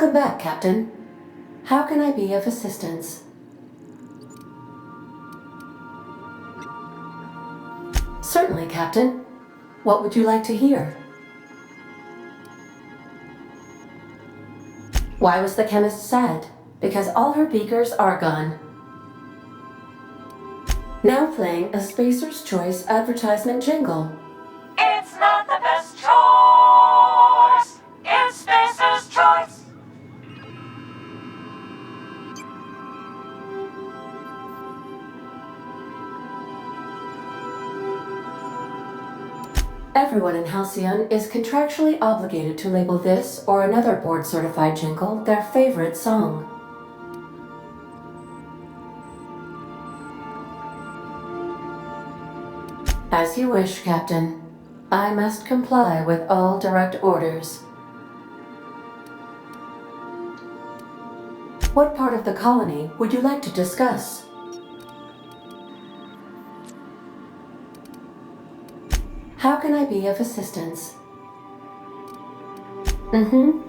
Welcome back, Captain. How can I be of assistance? Certainly, Captain. What would you like to hear? Why was the chemist sad? Because all her beakers are gone. Now playing a Spacer's Choice advertisement jingle. It's not the best choice. It's Spacer's Choice. Everyone in Halcyon is contractually obligated to label this or another board-certified jingle their favorite song. As you wish, Captain. I must comply with all direct orders. What part of the colony would you like to discuss? How can I be of assistance? Mm-hmm.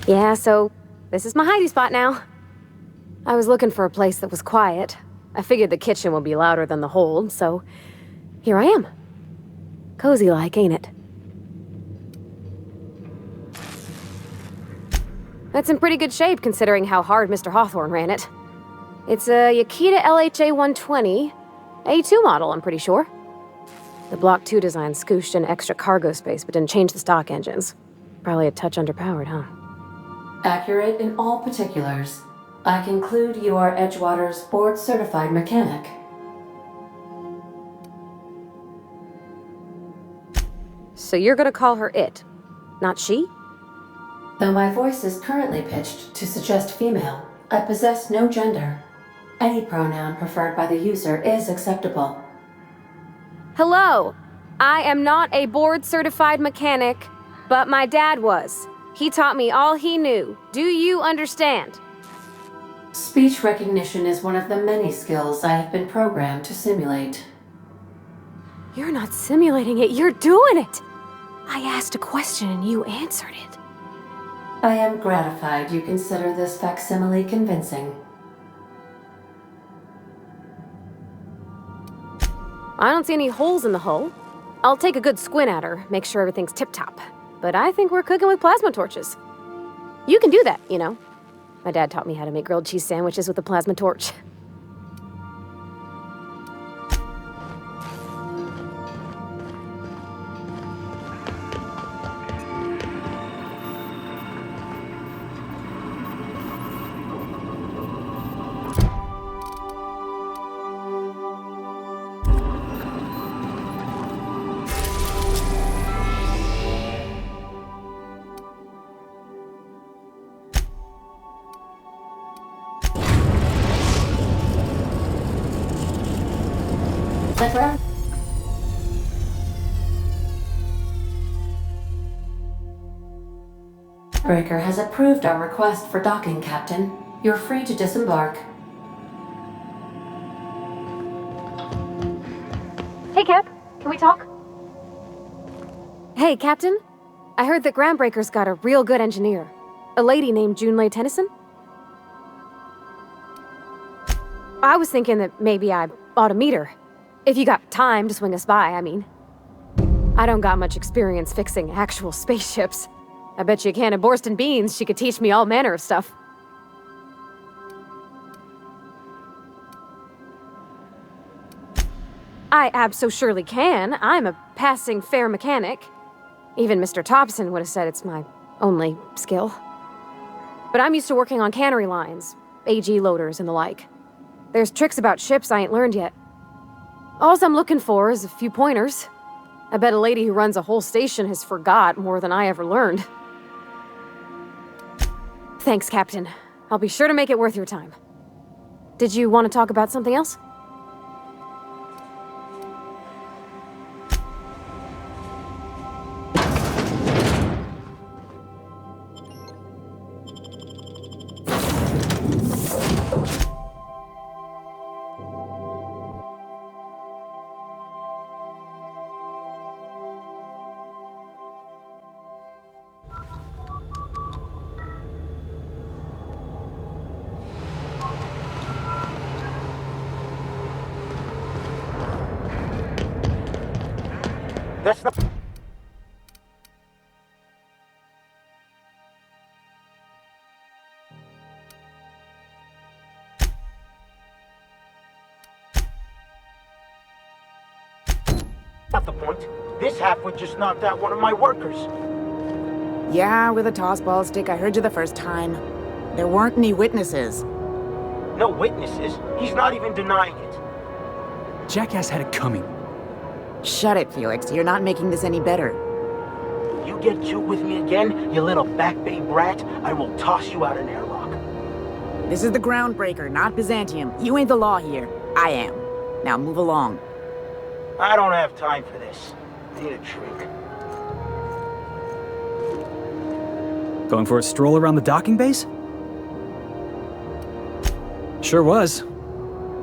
Yeah, so this is my hidey spot now. I was looking for a place that was quiet. I figured the kitchen would be louder than the hold, so here I am. Cozy-like, ain't it? That's in pretty good shape considering how hard Mr. Hawthorne ran it. It's a Yakita LHA 120, A2 model, I'm pretty sure. The Block 2 design scooshed in extra cargo space but didn't change the stock engines. Probably a touch underpowered, huh? Accurate in all particulars. I conclude you are Edgewater's board-certified mechanic. So you're gonna call her it, not she? Though my voice is currently pitched to suggest female, I possess no gender. Any pronoun preferred by the user is acceptable. Hello! I am not a board-certified mechanic, but my dad was. He taught me all he knew. Do you understand? Speech recognition is one of the many skills I have been programmed to simulate. You're not simulating it, you're doing it! I asked a question and you answered it. I am gratified you consider this facsimile convincing. I don't see any holes in the hull. I'll take a good squint at her, make sure everything's tip-top. But I think we're cooking with plasma torches. You can do that, you know. My dad taught me how to make grilled cheese sandwiches with a plasma torch. The ground breaker has approved our request for docking, Captain. You're free to disembark. Hey, Cap. Can we talk? Hey, Captain. I heard that Groundbreaker's got a real good engineer. A lady named Junlei Tennyson. I was thinking that maybe I ought to meet her. If you got time to swing us by, I mean. I don't got much experience fixing actual spaceships. I bet you a can of Borston beans she could teach me all manner of stuff. I abso-surely can. I'm a passing fair mechanic. Even Mr. Thompson would have said it's my only skill. But I'm used to working on cannery lines, AG loaders and the like. There's tricks about ships I ain't learned yet. All I'm looking for is a few pointers. I bet a lady who runs a whole station has forgot more than I ever learned. Thanks, Captain. I'll be sure to make it worth your time. Did you want to talk about something else? That's the... Not the point. This halfwit just knocked out one of my workers. Yeah, with a tossball stick, I heard you the first time. There weren't any witnesses. No witnesses. He's not even denying it. Jackass had it coming. Shut it, Felix. You're not making this any better. You get cute with me again, you little back bay brat, I will toss you out an airlock. This is the Groundbreaker, not Byzantium. You ain't the law here. I am. Now move along. I don't have time for this. I need a drink. Going for a stroll around the docking base? Sure was.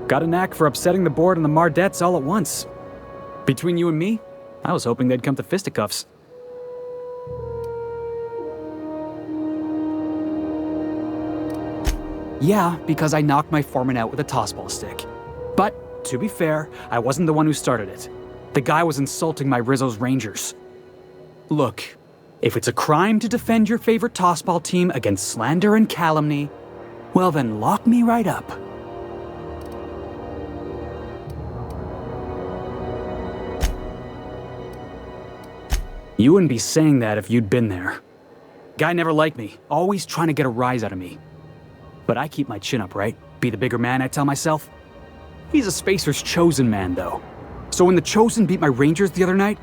Got a knack for upsetting the board and the Mardettes all at once. Between you and me, I was hoping they'd come to fisticuffs. Yeah, because I knocked my foreman out with a tossball stick. But, to be fair, I wasn't the one who started it. The guy was insulting my Rizzo's Rangers. Look, if it's a crime to defend your favorite tossball team against slander and calumny, well then lock me right up. You wouldn't be saying that if you'd been there. Guy never liked me, always trying to get a rise out of me. But I keep my chin up, right? Be the bigger man, I tell myself. He's a Spacer's chosen man, though. So when the Chosen beat my Rangers the other night,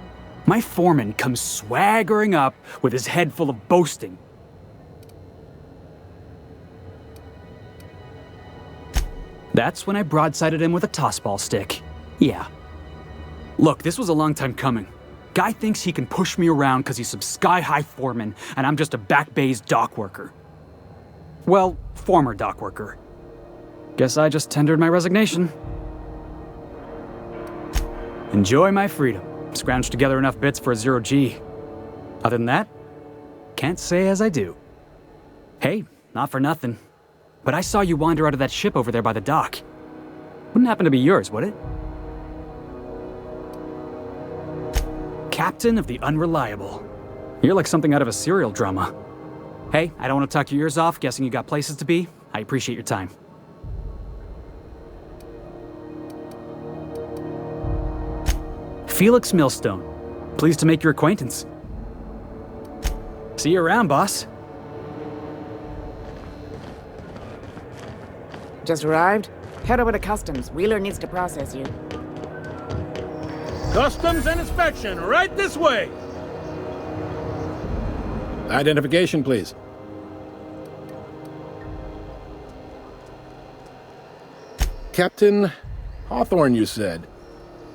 my foreman comes swaggering up with his head full of boasting. That's when I broadsided him with a tossball stick. Yeah. Look, this was a long time coming. Guy thinks he can push me around because he's some sky-high foreman, and I'm just a back bay's dock worker. Well, former dock worker. Guess I just tendered my resignation. Enjoy my freedom. Scrounged together enough bits for a 0G. Other than that, can't say as I do. Hey, not for nothing, but I saw you wander out of that ship over there by the dock. Wouldn't happen to be yours, would it? Captain of the Unreliable. You're like something out of a serial drama. Hey, I don't want to talk your ears off, guessing you got places to be. I appreciate your time. Felix Millstone. Pleased to make your acquaintance. See you around, boss. Just arrived? Head over to Customs. Wheeler needs to process you. Customs and inspection, right this way! Identification, please. Captain Hawthorne, you said.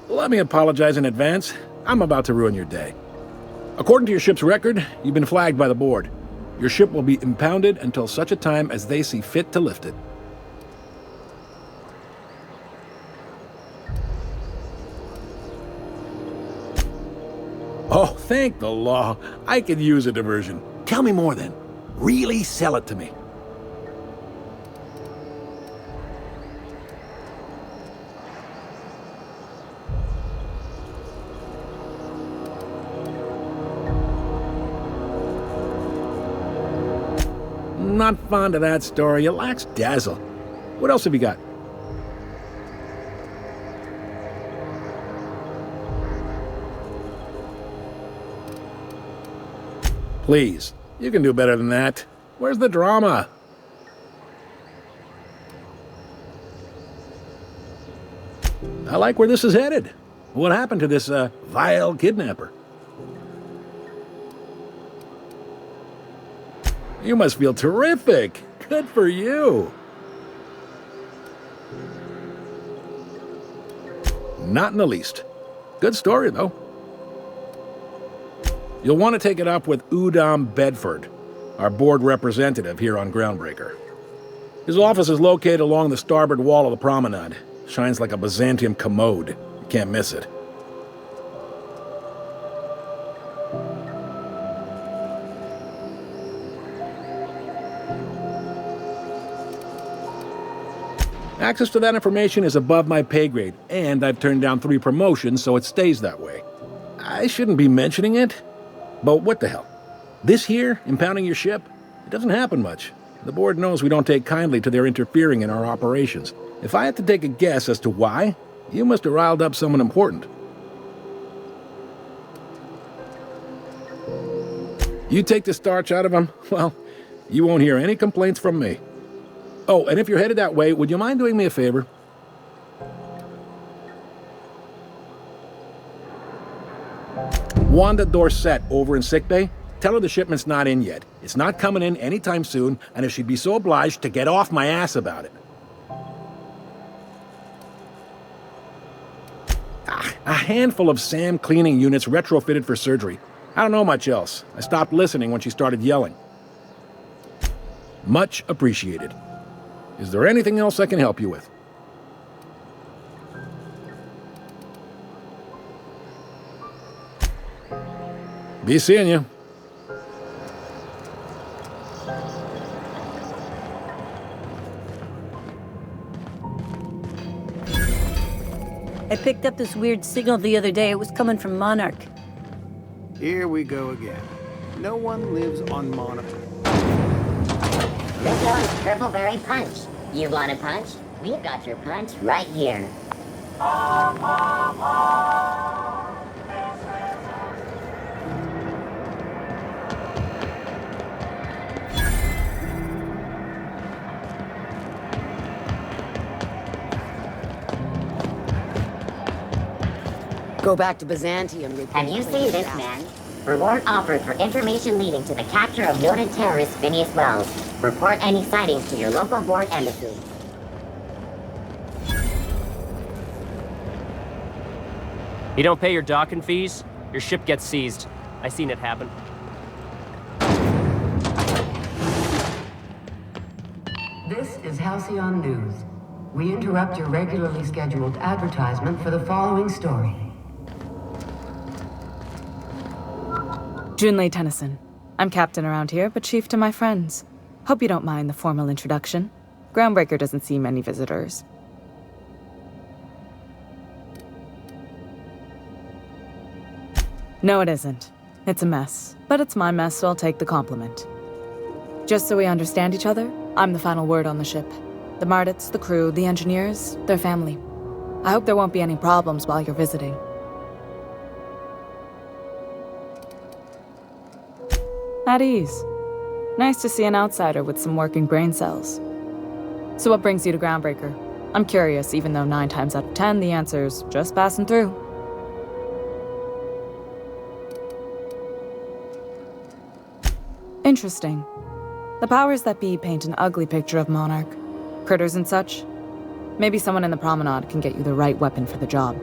Let me apologize in advance. I'm about to ruin your day. According to your ship's record, you've been flagged by the board. Your ship will be impounded until such a time as they see fit to lift it. Oh, thank the law. I could use a diversion. Tell me more then. Really sell it to me. Not fond of that story. It lacks dazzle. What else have you got? Please, you can do better than that. Where's the drama? I like where this is headed. What happened to this, vile kidnapper? You must feel terrific. Good for you. Not in the least. Good story, though. You'll want to take it up with Udom Bedford, our board representative here on Groundbreaker. His office is located along the starboard wall of the promenade. Shines like a Byzantium commode. You can't miss it. Access to that information is above my pay grade, and I've turned down 3 promotions, so it stays that way. I shouldn't be mentioning it, but what the hell? This here, impounding your ship, it doesn't happen much. The board knows we don't take kindly to their interfering in our operations. If I had to take a guess as to why, you must have riled up someone important. You take the starch out of them, well, you won't hear any complaints from me. Oh, and if you're headed that way, would you mind doing me a favor? Wanda Dorset over in sickbay, tell her the shipment's not in yet. It's not coming in anytime soon, and if she'd be so obliged to get off my ass about it. A handful of SAM cleaning units retrofitted for surgery. I don't know much else. I stopped listening when she started yelling. Much appreciated. Is there anything else I can help you with? Be seeing you. I picked up this weird signal the other day. It was coming from Monarch. Here we go again. No one lives on Monarch. This one's Purpleberry Punch. You want a punch? We've got your punch right here. Go back to Byzantium. Have you seen this man? Reward offered for information leading to the capture of noted terrorist Phineas Wells. Report any sightings to your local board embassy. You don't pay your docking fees, your ship gets seized. I seen it happen. This is Halcyon News. We interrupt your regularly scheduled advertisement for the following story. Junlei Tennyson. I'm captain around here, but chief to my friends. Hope you don't mind the formal introduction. Groundbreaker doesn't see many visitors. No, it isn't. It's a mess. But it's my mess, so I'll take the compliment. Just so we understand each other, I'm the final word on the ship. The Mardits, the crew, the engineers, their family. I hope there won't be any problems while you're visiting. At ease. Nice to see an outsider with some working brain cells. So what brings you to Groundbreaker? I'm curious, even though 9 times out of 10 the answer's just passing through. Interesting. The powers that be paint an ugly picture of Monarch. Critters and such. Maybe someone in the promenade can get you the right weapon for the job.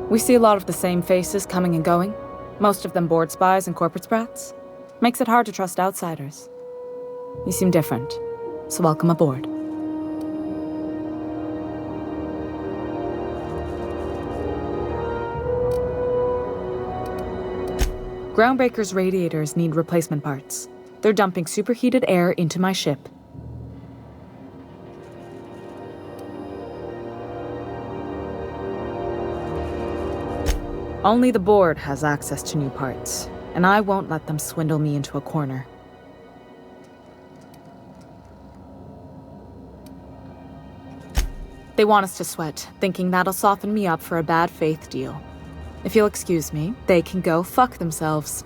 We see a lot of the same faces coming and going, most of them board spies and corporate sprats. Makes it hard to trust outsiders. You seem different, so welcome aboard. Groundbreaker's radiators need replacement parts. They're dumping superheated air into my ship. Only the board has access to new parts, and I won't let them swindle me into a corner. They want us to sweat, thinking that'll soften me up for a bad faith deal. If you'll excuse me, they can go fuck themselves.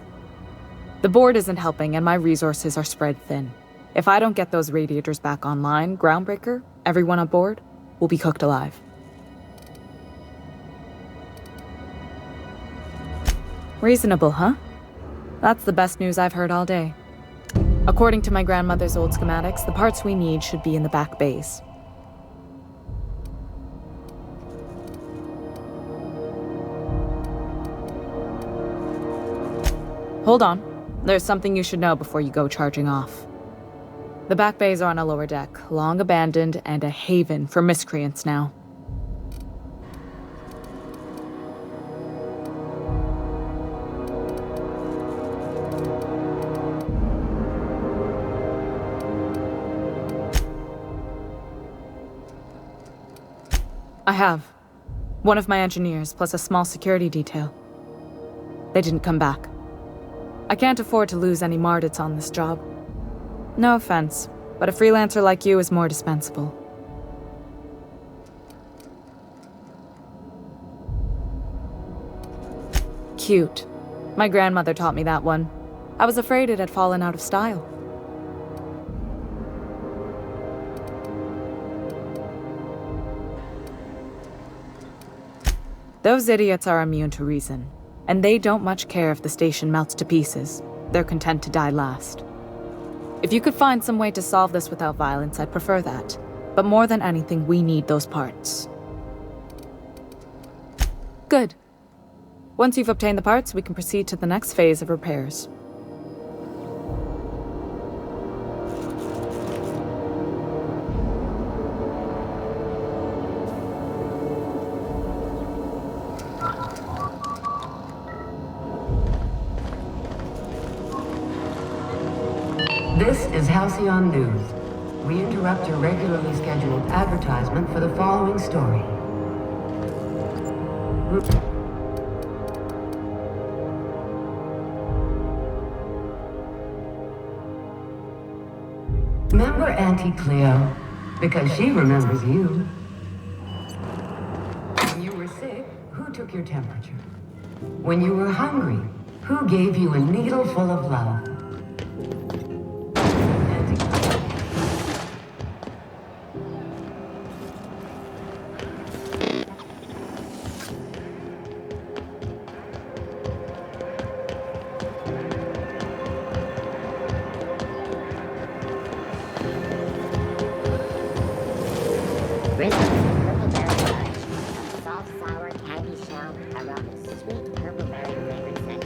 The board isn't helping and my resources are spread thin. If I don't get those radiators back online, Groundbreaker, everyone aboard, will be cooked alive. Reasonable, huh? That's the best news I've heard all day. According to my grandmother's old schematics, the parts we need should be in the back bays. Hold on. There's something you should know before you go charging off. The back bays are on a lower deck, long abandoned and a haven for miscreants now. I have. One of my engineers, plus a small security detail. They didn't come back. I can't afford to lose any Mardits on this job. No offense, but a freelancer like you is more dispensable. Cute. My grandmother taught me that one. I was afraid it had fallen out of style. Those idiots are immune to reason, and they don't much care if the station melts to pieces. They're content to die last. If you could find some way to solve this without violence, I'd prefer that. But more than anything, we need those parts. Good. Once you've obtained the parts, we can proceed to the next phase of repairs. This is Halcyon News. We interrupt your regularly scheduled advertisement for the following story. Remember Auntie Cleo? Because she remembers you. When you were sick, who took your temperature? When you were hungry, who gave you a needle full of love? Rizzo's purple berry fudge. A soft, sour, candy shell around a sweet purple berry flavored scent.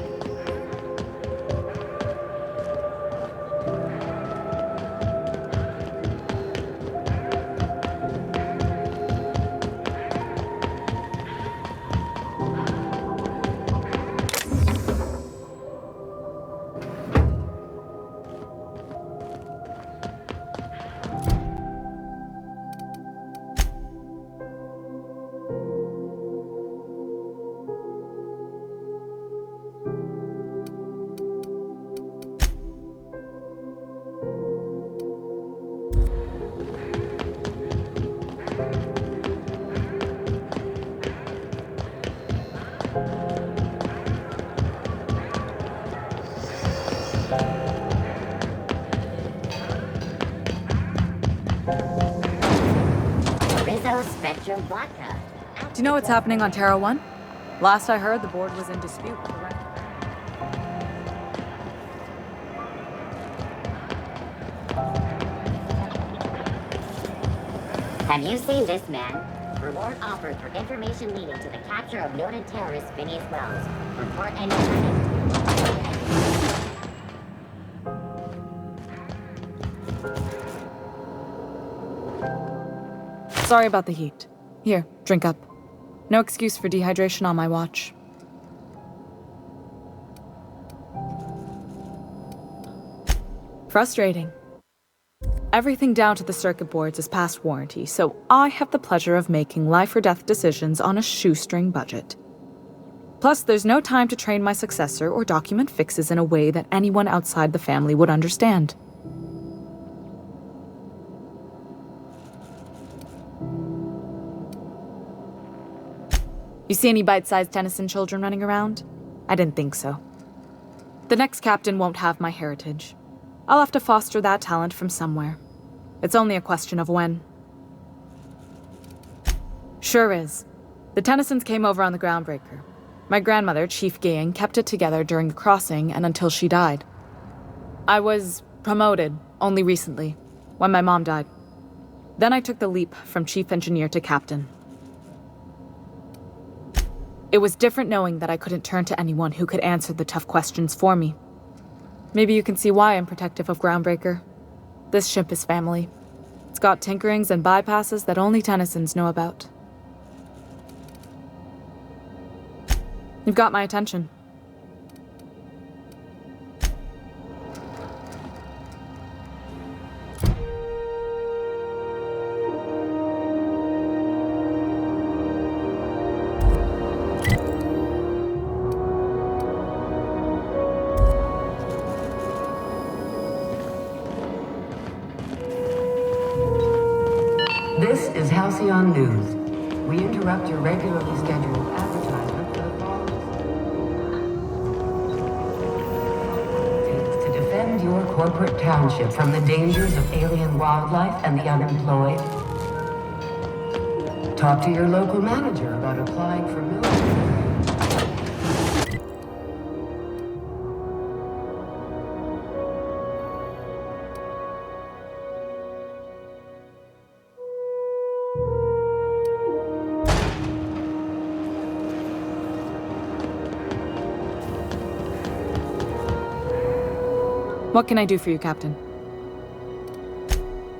Rizzo Spectrum Vodka. Do you know what's happening on Terra 1? Last I heard, the board was in dispute with the rent. Have you seen this man? Reward offered for information leading to the capture of noted terrorist Phineas Wells. Report any sightings to your local Sorry about the heat. Here, drink up. No excuse for dehydration on my watch. Frustrating. Everything down to the circuit boards is past warranty, so I have the pleasure of making life or death decisions on a shoestring budget. Plus, there's no time to train my successor or document fixes in a way that anyone outside the family would understand. You see any bite-sized Tennyson children running around? I didn't think so. The next captain won't have my heritage. I'll have to foster that talent from somewhere. It's only a question of when. Sure is. The Tennysons came over on the Groundbreaker. My grandmother, Chief Gaying, kept it together during the crossing and until she died. I was promoted only recently, when my mom died. Then I took the leap from chief engineer to captain. It was different knowing that I couldn't turn to anyone who could answer the tough questions for me. Maybe you can see why I'm protective of Groundbreaker. This ship is family. It's got tinkerings and bypasses that only Tennysons know about. You've got my attention. This is Halcyon News. We interrupt your regularly scheduled advertisement for the following. To defend your corporate township from the dangers of alien wildlife and the unemployed. Talk to your local manager about applying for military. What can I do for you, Captain?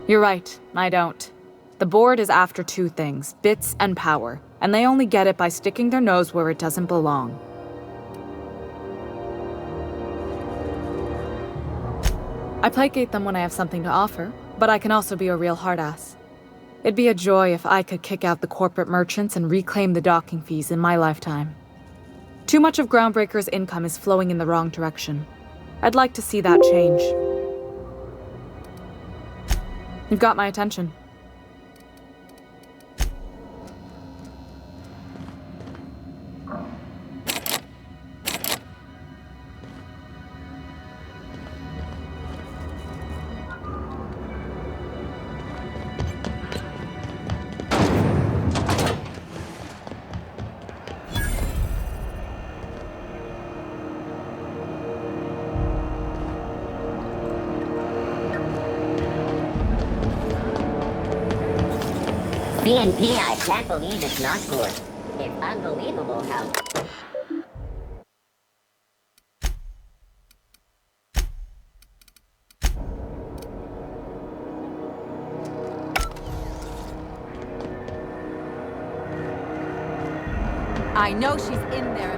You're right, I don't. The board is after two things, bits and power, and they only get it by sticking their nose where it doesn't belong. I placate them when I have something to offer, but I can also be a real hard ass. It'd be a joy if I could kick out the corporate merchants and reclaim the docking fees in my lifetime. Too much of Groundbreaker's income is flowing in the wrong direction. I'd like to see that change. You've got my attention. BNP, I can't believe it's not good. It's unbelievable how... I know she's in there.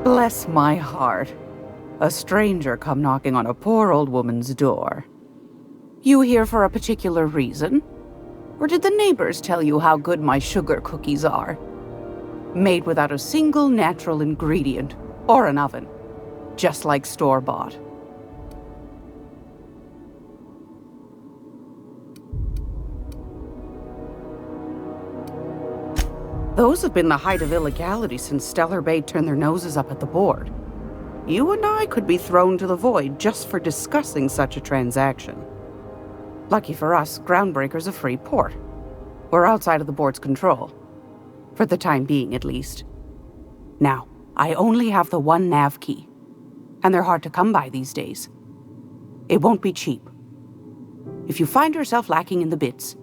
Bless my heart. A stranger come knocking on a poor old woman's door. You here for a particular reason? Or did the neighbors tell you how good my sugar cookies are? Made without a single natural ingredient, or an oven. Just like store-bought. Those have been the height of illegality since Stellar Bay turned their noses up at the board. You and I could be thrown to the void just for discussing such a transaction. Lucky for us, Groundbreaker's a free port. We're outside of the board's control. For the time being, at least. Now, I only have the one nav key. And they're hard to come by these days. It won't be cheap. If you find yourself lacking in the bits,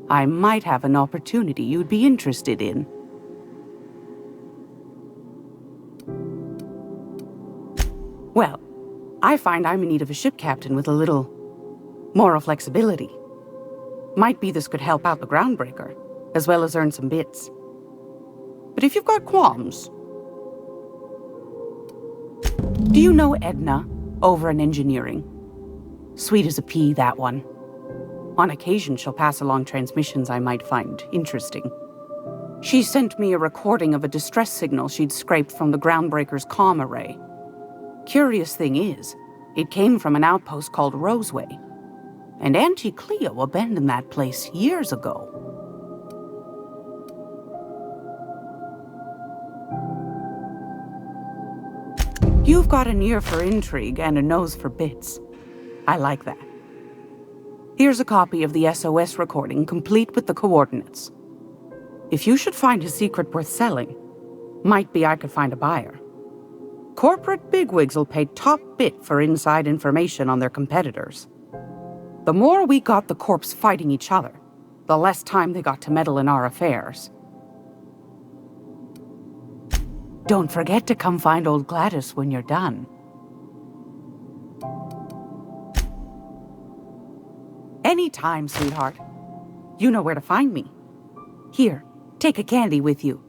I might have an opportunity you'd be interested in. Well, I find I'm in need of a ship captain with a little moral flexibility. Might be this could help out the Groundbreaker, as well as earn some bits. But if you've got qualms... Do you know Edna, over in engineering? Sweet as a pea, that one. On occasion, she'll pass along transmissions I might find interesting. She sent me a recording of a distress signal she'd scraped from the Groundbreaker's comm array. Curious thing is, it came from an outpost called Roseway. And Auntie Cleo abandoned that place years ago. You've got an ear for intrigue and a nose for bits. I like that. Here's a copy of the SOS recording, complete with the coordinates. If you should find a secret worth selling, might be I could find a buyer. Corporate bigwigs will pay top bit for inside information on their competitors. The more we got the corps fighting each other, the less time they got to meddle in our affairs. Don't forget to come find old Gladys when you're done. Anytime, sweetheart. You know where to find me. Here, take a candy with you.